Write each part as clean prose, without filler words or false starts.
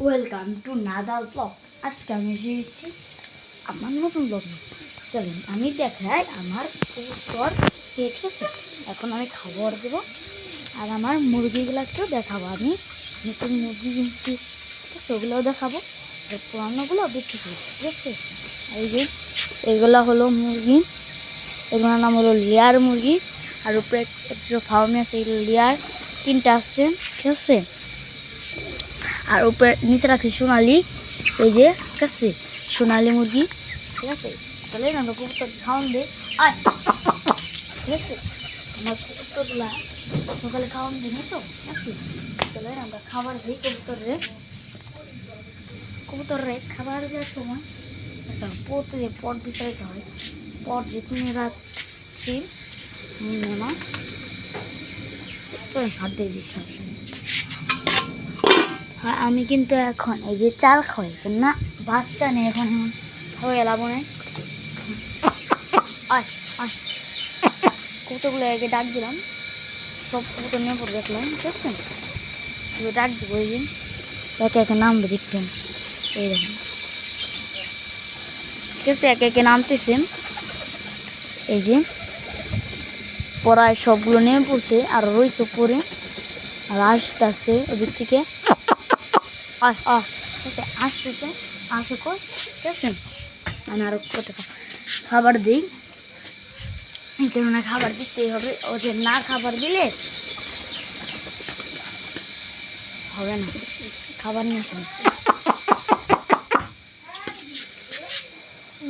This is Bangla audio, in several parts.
Welcome to Nadal blog. আজকে আমি এসেছি আমার নতুন ব্লগ। চলেন আমি দেখাই আমার কবুতর কে, ঠিক আছে? এখন আমি খাবার দেবো আর আমার মুরগিগুলোকেও দেখাবো। আমি নতুন মুরগি কিনছি, ঠিক আছে? ওগুলোও দেখাবো আর পুরানোগুলো বিক্রি করছি, ঠিক আছে? এই যে এগুলো হলো মুরগি, এগুলোর নাম হলো লেয়ার মুরগি। আর উপরে একটা ফার্মে আছে, এগুলো লেয়ার 3টা আসছে, ঠিক আছে? আর উপরে নিচে রাখছি সোনালি, এই যে, ঠিক আছে? সোনালি মুরগি, ঠিক আছে? তাহলে আমরা কবুতর খাওয়ান দিই, ঠিক আছে? আমার কবুতরগুলা সকালে খাওয়ান দিই তো, ঠিক আছে? চলে আমরা খাবার দিই কবুতরে খাবার দেওয়ার সময় প্রতিদিন পট বিচারিতে হয়। পট যে তুমি রাখছি না, চলেন হাত দিয়ে দিই সবসময়। আর আমি কিন্তু এখন এই যে চাল খাওয়াই, না বাচ্চা নেই এখন, খাওয়াই এলাম না। কবুতরগুলো আগে ডাক দিলাম, সব কবুতর নিয়ে পড়ে দেখলাম, ঠিক আছে? ডাক দিব, ওই দিন একে একে নামবে, দেখবেন। এই দেখেন, ঠিক আছে? একে একে নামতেছে, এই যে পড়ায় সবগুলো নেমে পড়ছে আর রয়েছে পরে, আর আসতেছে ওদিক থেকে, আসতেছে, আসে কই, ঠিক আছে? আমি আরো কত খাবার দিই, কেননা খাবার দিতেই হবে, ওদের না খাবার দিলে হবে না। খাবার নিয়ে আসেন,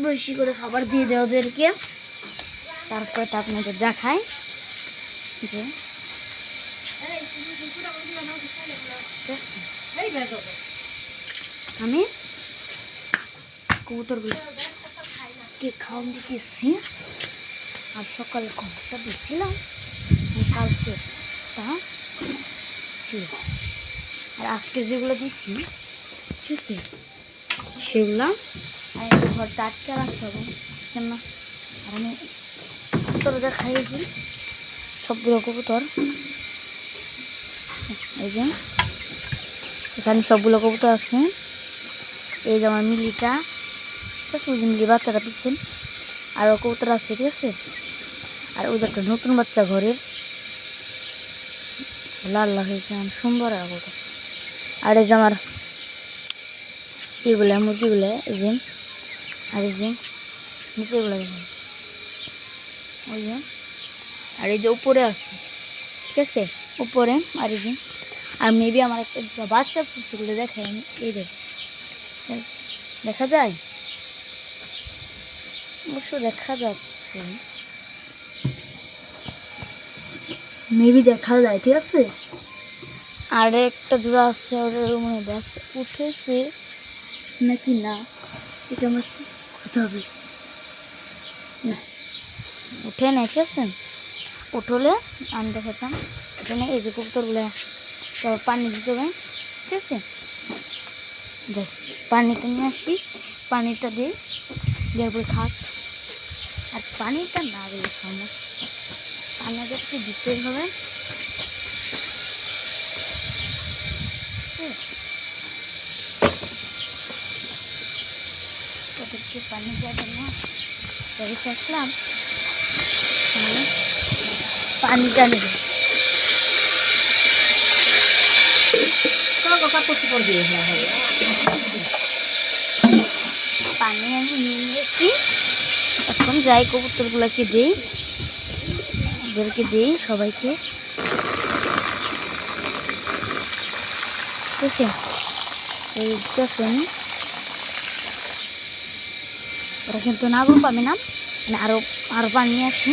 বেশি করে খাবার দিয়ে দেয় ওদেরকে। তারপরে তা আপনাদের দেখায় যে আমি কবুতরগুলোকে খাওয়ান দিতেছি। আর সকালে খবরটা দিয়েছিলাম, কালকে তা ছিল। আর আজকে যেগুলো দিচ্ছি, ঠিক আছে, সেগুলো আমি একটু ঘরটা আটকে রাখতে হবে, কেন? আর আমি কবুতরটা খাইয়েছি, সবগুলো কবুতর, এই যে এখানে সবগুলো কবুতর আছে। এই যে আমার মিলিটা, ঠিক আছে? ওই যে মিলি বাচ্চাটা পিচ্ছেন, আরও কবুতর আছে, ঠিক আছে? আর ওই যে একটা নতুন বাচ্চা ঘরের লাল লাল হয়েছে, সুন্দর আর কবুতর। আর এই যে আমার এগুলা মুরগিগুলো, এই যে, আর এই যে নিচে এগুলো দেখুন, ওই যে, আর এই যে উপরে আছে, ঠিক আছে? উপরে আর এই যে, আর মেবি আমার একটা বাচ্চা সেগুলো দেখে, আমি এই দেখা যায়, অবশ্য দেখা যাচ্ছে, মেবি দেখা যায়, ঠিক আছে? আর একটা জোড়া আছে, ওটার মনে বাচ্চা উঠেছে নাকি না, এটা আমার কথা হবে না, উঠে না, ঠিক আছে? উঠলে আমি দেখাতাম। এখানে এই যে কবুতরগুলো সব পানি দিতে হবে, ঠিক আছে? যাই পানিটা নিয়ে আসি, পানিটা দিই, দেওয়ার পরে খাক। আর পানিটা না দিলে সমস্যা, পানিটাকে দিতেই হবে। ওদেরকে পানি দেওয়ার জন্য রেখে আসলাম, পানিটা নেবে। পানি আমি নিয়ে নিয়েছি, এখন যাই কবুতরগুলোকে দিই, ওদেরকে দিই সবাইকে, ঠিক আছে? আমি ওরা কিন্তু না গরম পাবে না, মানে আরো পানি নিয়ে আসি,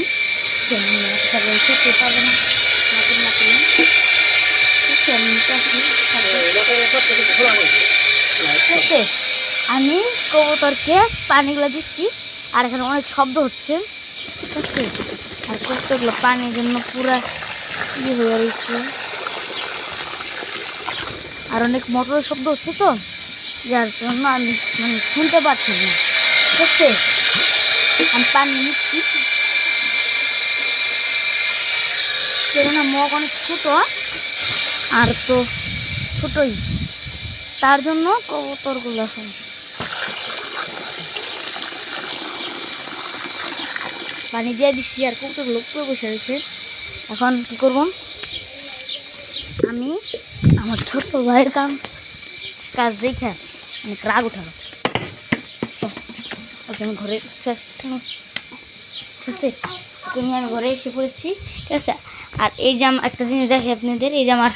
সবাই খেতে পারবে না, ঠিক আছে? আমি কবুতরকে পানিগুলো দিচ্ছি, আর এখানে অনেক শব্দ হচ্ছে, ঠিক আছে? আর কবুতরগুলো পানির জন্য পুরা ইয়ে হয়ে রয়েছে, আর অনেক মোটরের শব্দ হচ্ছে, তো যার জন্য আমি মানে শুনতে পাচ্ছি না, ঠিক আছে? আমি পানি নিচ্ছি, কেননা মগ অনেক ছোট, আর তো ছোটই, তার জন্য কবুতরগুলো এখন পানি দিয়ে দিচ্ছি আর কবুতরগুলো উপরে বসে রয়েছে। এখন কি করব, আমি আমার ছোট্ট ভাইয়ের কাজ দেখে অনেক রাগ উঠালো। ওকে আমি ঘরে ঠিক আছে, ওকে নিয়ে আমি ঘরে এসে পড়েছি, ঠিক আছে। আর এই যে একটা জিনিস দেখে আপনাদের, এই যে আমার